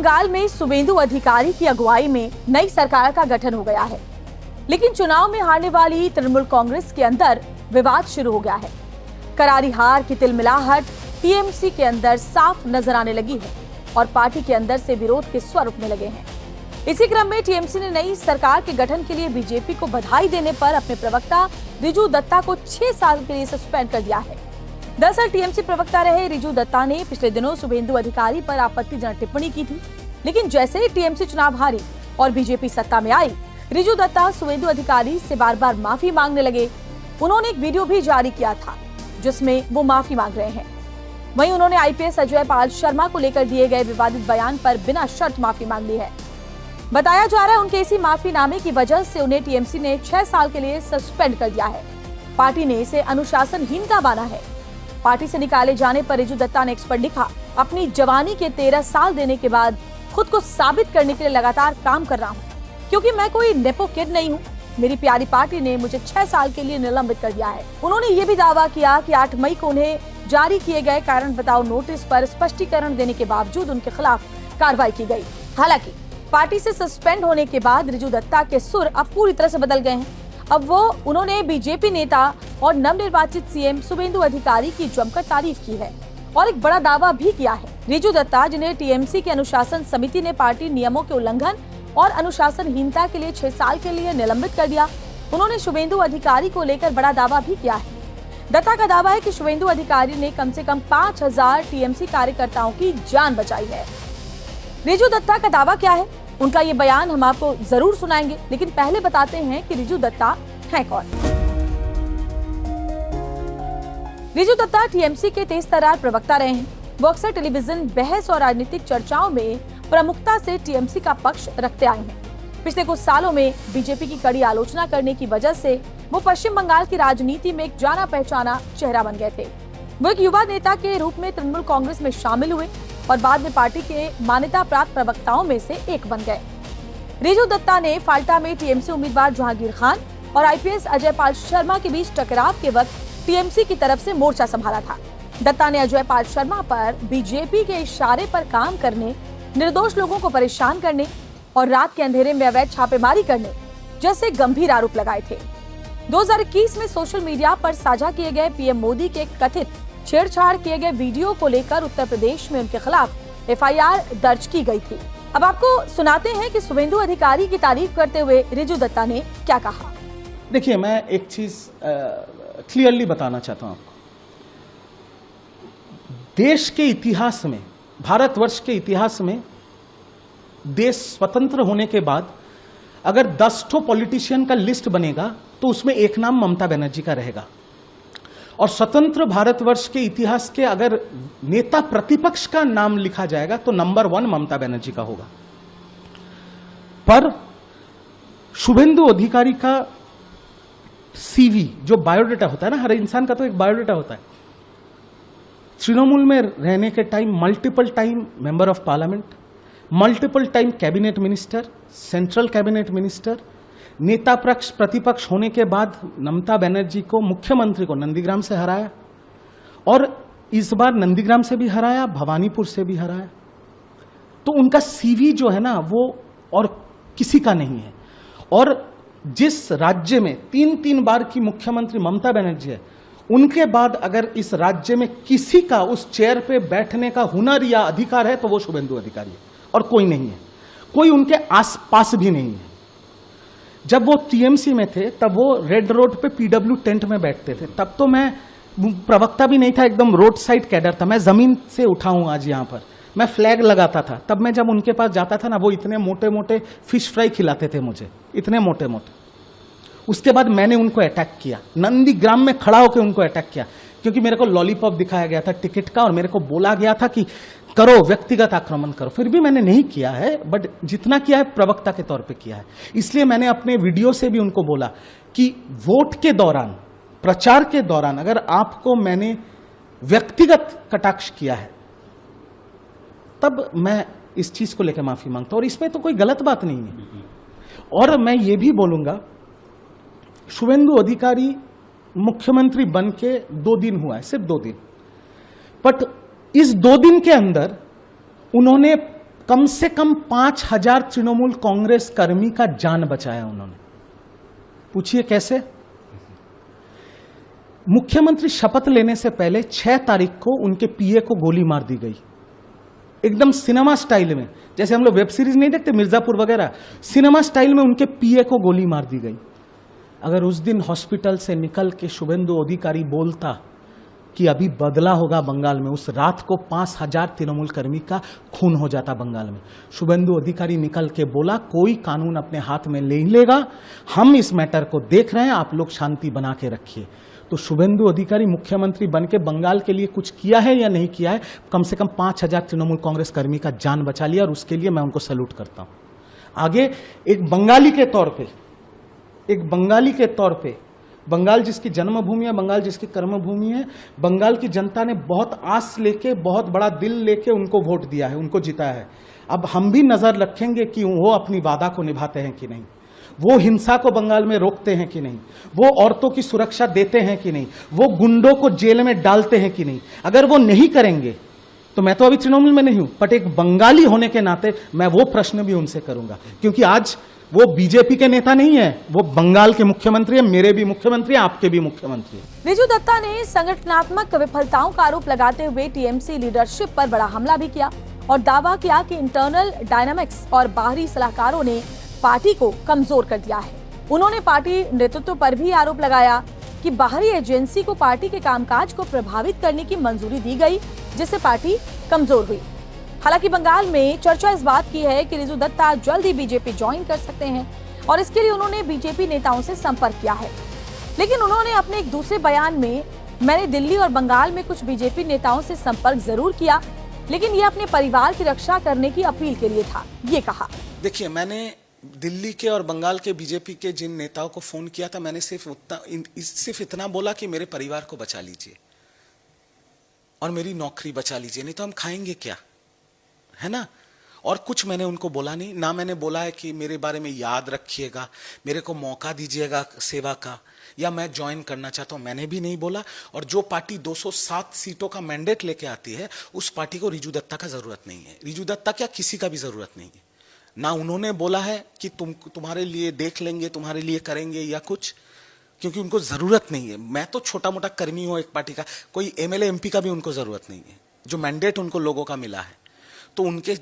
बंगाल में शुभेंदु अधिकारी की अगुवाई में नई सरकार का गठन हो गया है, लेकिन चुनाव में हारने वाली तृणमूल कांग्रेस के अंदर विवाद शुरू हो गया है। करारी हार की तिलमिलाहट टीएमसी के अंदर साफ नजर आने लगी है और पार्टी के अंदर से विरोध के स्वर उठने लगे हैं। इसी क्रम में टीएमसी ने नई सरकार के गठन के लिए बीजेपी को बधाई देने पर अपने प्रवक्ता रिजू दत्ता को 6 साल के लिए सस्पेंड कर दिया है। दरअसल टीएमसी प्रवक्ता रहे रिजू दत्ता ने पिछले दिनों शुभेंदु अधिकारी पर आपत्तिजनक टिप्पणी की थी, लेकिन जैसे ही टीएमसी चुनाव हारी और बीजेपी सत्ता में आई, रिजू दत्ता शुभेंदु अधिकारी से बार बार माफी मांगने लगे। उन्होंने एक वीडियो भी जारी किया था जिसमें वो माफी मांग रहे हैं। वहीं उन्होंने आईपीएस अजय पाल शर्मा को लेकर दिए गए विवादित बयान पर बिना शर्त माफी मांग ली है। बताया जा रहा है उनके इसी माफीनामे की वजह से उन्हें टीएमसी ने 6 साल के लिए सस्पेंड कर दिया है। पार्टी ने इसे अनुशासनहीनता माना है। पार्टी से निकाले जाने पर रिजू दत्ता ने एक्स पर लिखा, अपनी जवानी के 13 साल देने के बाद खुद को साबित करने के लिए लगातार काम कर रहा हूँ, क्योंकि मैं कोई नेपो किड नहीं हूँ। मेरी प्यारी पार्टी ने मुझे 6 साल के लिए निलंबित कर दिया है। उन्होंने ये भी दावा किया कि 8 मई को उन्हें जारी किए गए कारण बताओ नोटिस पर स्पष्टीकरण देने के बावजूद उनके खिलाफ कार्रवाई की गई। हालांकि पार्टी से सस्पेंड होने के बाद रिजू दत्ता के सुर अब पूरी तरह से बदल गए हैं। अब उन्होंने बीजेपी नेता और नवनिर्वाचित सीएम शुभेंदु अधिकारी की जमकर तारीफ की है और एक बड़ा दावा भी किया है। रिजू दत्ता, जिन्हें टीएमसी के अनुशासन समिति ने पार्टी नियमों के उल्लंघन और अनुशासनहीनता के लिए 6 साल के लिए निलंबित कर दिया, उन्होंने शुभेंदु अधिकारी को लेकर बड़ा दावा भी किया है। दत्ता का दावा है कि शुभेंदु अधिकारी ने कम से कम 5000 टीएमसी कार्यकर्ताओं की जान बचाई है। रिजू दत्ता का दावा क्या है, उनका ये बयान हम आपको जरूर सुनाएंगे, लेकिन पहले बताते हैं कि रिजू दत्ता है कौन। रिजू दत्ता टीएमसी के तेज तर्रार प्रवक्ता रहे हैं। वो अक्सर टेलीविजन बहस और राजनीतिक चर्चाओं में प्रमुखता से टीएमसी का पक्ष रखते आए हैं। पिछले कुछ सालों में बीजेपी की कड़ी आलोचना करने की वजह से वो पश्चिम बंगाल की राजनीति में एक जाना पहचाना चेहरा बन गए थे। वो एक युवा नेता के रूप में तृणमूल कांग्रेस में शामिल हुए और बाद में पार्टी के मान्यता प्राप्त प्रवक्ताओं में से एक बन गए। रिजू दत्ता ने फाल्टा में टीएमसी उम्मीदवार जहांगीर खान और आईपीएस अजय पाल शर्मा के बीच टकराव के वक्त टीएमसी की तरफ से मोर्चा संभाला था। दत्ता ने अजय पाल शर्मा पर बीजेपी के इशारे पर काम करने, निर्दोष लोगों को परेशान करने और रात के अंधेरे में अवैध छापेमारी करने जैसे गंभीर आरोप लगाए थे। 2021 में सोशल मीडिया पर साझा किए गए पीएम मोदी के कथित छेड़छाड़ किए गए वीडियो को लेकर उत्तर प्रदेश में उनके खिलाफ एफआईआर दर्ज की गई थी। अब आपको सुनाते हैं कि शुभेंदु अधिकारी की तारीफ करते हुए रिजू दत्ता ने क्या कहा। देखिए, मैं एक चीज क्लियरली बताना चाहता हूं आपको। देश के इतिहास में, भारतवर्ष के इतिहास में, देश स्वतंत्र होने के बाद अगर 10 पॉलिटिशियन का लिस्ट बनेगा तो उसमें एक नाम ममता बनर्जी का रहेगा। और स्वतंत्र भारतवर्ष के इतिहास के अगर नेता प्रतिपक्ष का नाम लिखा जाएगा तो नंबर 1 ममता बनर्जी का होगा। पर शुभेंदु अधिकारी का सीवी, जो बायोडेटा होता है ना, हर इंसान का तो एक बायोडेटा होता है। तृणमूल में रहने के time multiple time member of parliament, multiple time cabinet minister, central cabinet minister, नेता पक्ष प्रतिपक्ष होने के बाद ममता बनर्जी को, मुख्यमंत्री को नंदीग्राम से हराया और इस बार नंदीग्राम से भी हराया, भवानीपुर से भी हराया। तो उनका सीवी जो है ना, वो और किसी का नहीं है। और जिस राज्य में 3 बार की मुख्यमंत्री ममता बनर्जी है, उनके बाद अगर इस राज्य में किसी का उस चेयर पे बैठने का हुनर या अधिकार है तो वो शुभेंदु अधिकारी है और कोई नहीं है। कोई उनके आसपास भी नहीं है। जब वो टीएमसी में थे तब वो रेड रोड पे पीडब्ल्यू टेंट में बैठते थे। तब तो मैं प्रवक्ता भी नहीं था, एकदम रोड साइड कैडर था। मैं जमीन से उठा हूं आज यहाँ पर। मैं फ्लैग लगाता था। तब मैं जब उनके पास जाता था ना, वो इतने मोटे मोटे फिश फ्राई खिलाते थे मुझे, इतने मोटे मोटे। उसके बाद मैंने उनको अटैक किया, नंदीग्राम में खड़ा होकर उनको अटैक किया, क्योंकि मेरे को लॉलीपॉप दिखाया गया था टिकट का और मेरे को बोला गया था कि करो, व्यक्तिगत आक्रमण करो। फिर भी मैंने नहीं किया है, बट जितना किया है प्रवक्ता के तौर पे किया है। इसलिए मैंने अपने वीडियो से भी उनको बोला कि वोट के दौरान, प्रचार के दौरान अगर आपको मैंने व्यक्तिगत कटाक्ष किया है तब मैं इस चीज को लेकर माफी मांगता हूं और इसमें तो कोई गलत बात नहीं है। और मैं ये भी बोलूंगा, शुभेंदु अधिकारी मुख्यमंत्री बन के 2 दिन हुआ है, सिर्फ 2 दिन, बट इस 2 दिन के अंदर उन्होंने कम से कम 5,000 तृणमूल कांग्रेस कर्मी का जान बचाया उन्होंने। पूछिए कैसे? मुख्यमंत्री शपथ लेने से पहले 6 तारीख को उनके पीए को गोली मार दी गई, एकदम सिनेमा स्टाइल में, जैसे हम लोग वेब सीरीज नहीं देखते मिर्जापुर वगैरह, सिनेमा स्टाइल में उनके पीए को गोली मार दी गई। अगर उस दिन हॉस्पिटल से निकल के शुभेंदु अधिकारी बोलता कि अभी बदला होगा बंगाल में, उस रात को 5,000 तृणमूल कर्मी का खून हो जाता बंगाल में। शुभेंदु अधिकारी निकल के बोला कोई कानून अपने हाथ में नहीं लेगा, हम इस मैटर को देख रहे हैं, आप लोग शांति बना के रखिए। तो शुभेंदु अधिकारी मुख्यमंत्री बन के बंगाल के लिए कुछ किया है या नहीं किया है? कम से कम 5,000 तृणमूल कांग्रेस कर्मी का जान बचा लिया, और उसके लिए मैं उनको सैल्यूट करता हूं। आगे एक बंगाली के तौर पे, बंगाल जिसकी जन्मभूमि है, बंगाल जिसकी कर्मभूमि है, बंगाल की जनता ने बहुत आस लेके, बहुत बड़ा दिल लेके उनको वोट दिया है, उनको जिताया है। अब हम भी नजर रखेंगे कि वो अपनी वादा को निभाते हैं कि नहीं, वो हिंसा को बंगाल में रोकते हैं कि नहीं, वो औरतों की सुरक्षा देते हैं कि नहीं, वो गुंडों को जेल में डालते हैं कि नहीं। अगर वो नहीं करेंगे तो मैं तो अभी तृणमूल में नहीं हूं, बट एक बंगाली होने के नाते मैं वो प्रश्न भी उनसे करूंगा, क्योंकि आज वो बीजेपी के नेता नहीं है, वो बंगाल के मुख्यमंत्री है, मेरे भी मुख्यमंत्री है, आपके भी मुख्यमंत्री है। रिजू दत्ता ने संगठनात्मक विफलताओं का आरोप लगाते हुए टीएमसी लीडरशिप पर बड़ा हमला भी किया और दावा किया कि इंटरनल डायनामिक्स और बाहरी सलाहकारों ने पार्टी को कमजोर कर दिया है। उन्होंने पार्टी नेतृत्व पर भी आरोप लगाया कि बाहरी एजेंसी को पार्टी के कामकाज को प्रभावित करने की मंजूरी दी गई, जिससे पार्टी कमजोर हुई। हालांकि बंगाल में चर्चा इस बात की है कि रिजू दत्ता जल्द ही बीजेपी ज्वाइन कर सकते हैं और इसके लिए उन्होंने बीजेपी नेताओं से संपर्क किया है। लेकिन उन्होंने अपने एक दूसरे बयान में, मैंने दिल्ली और बंगाल में कुछ बीजेपी नेताओं से संपर्क जरूर किया, लेकिन ये अपने परिवार की रक्षा करने की अपील के लिए था, ये कहा। देखिए, मैंने दिल्ली के और बंगाल के बीजेपी के जिन नेताओं को फोन किया था, मैंने सिर्फ इतना बोला कि मेरे परिवार को बचा लीजिए और मेरी नौकरी बचा लीजिए, नहीं तो हम खाएंगे क्या, है ना। और कुछ मैंने उनको बोला नहीं। ना मैंने बोला है कि मेरे बारे में याद रखिएगा, मेरे को मौका दीजिएगा सेवा का, या मैं ज्वाइन करना चाहता हूं, मैंने भी नहीं बोला। और जो पार्टी 207 सीटों का मैंडेट लेके आती है, उस पार्टी को रिजू दत्ता का जरूरत नहीं है। रिजू दत्ता क्या, किसी का भी जरूरत नहीं है। ना उन्होंने बोला है कि तुम्हारे लिए देख लेंगे, तुम्हारे लिए करेंगे या कुछ, क्योंकि उनको जरूरत नहीं है। मैं तो छोटा मोटा कर्मी हूं एक पार्टी का, कोई एमएलए एमपी का भी उनको जरूरत नहीं है। जो मैंडेट उनको लोगों का मिला है, तो उनके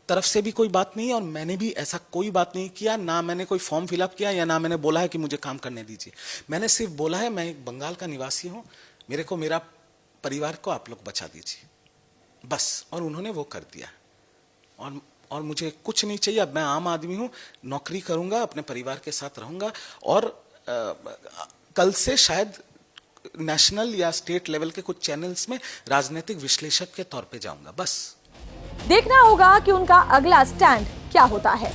तरफ से भी कोई बात नहीं है। और मैंने भी ऐसा कोई बात नहीं किया, ना मैंने कोई फॉर्म फिलअप किया, या ना मैंने बोला है कि मुझे काम करने दीजिए। मैंने सिर्फ बोला है मैं एक बंगाल का निवासी हूं, मेरे को मेरा परिवार को आप लोग बचा दीजिए, बस। और उन्होंने वो कर दिया। और मुझे कुछ नहीं चाहिए। अब मैं आम आदमी हूं, नौकरी करूंगा, अपने परिवार के साथ रहूंगा, और कल से शायद नेशनल या स्टेट लेवल के कुछ चैनल्स में राजनीतिक विश्लेषक के तौर पे जाऊंगा, बस। देखना होगा कि उनका अगला स्टैंड क्या होता है।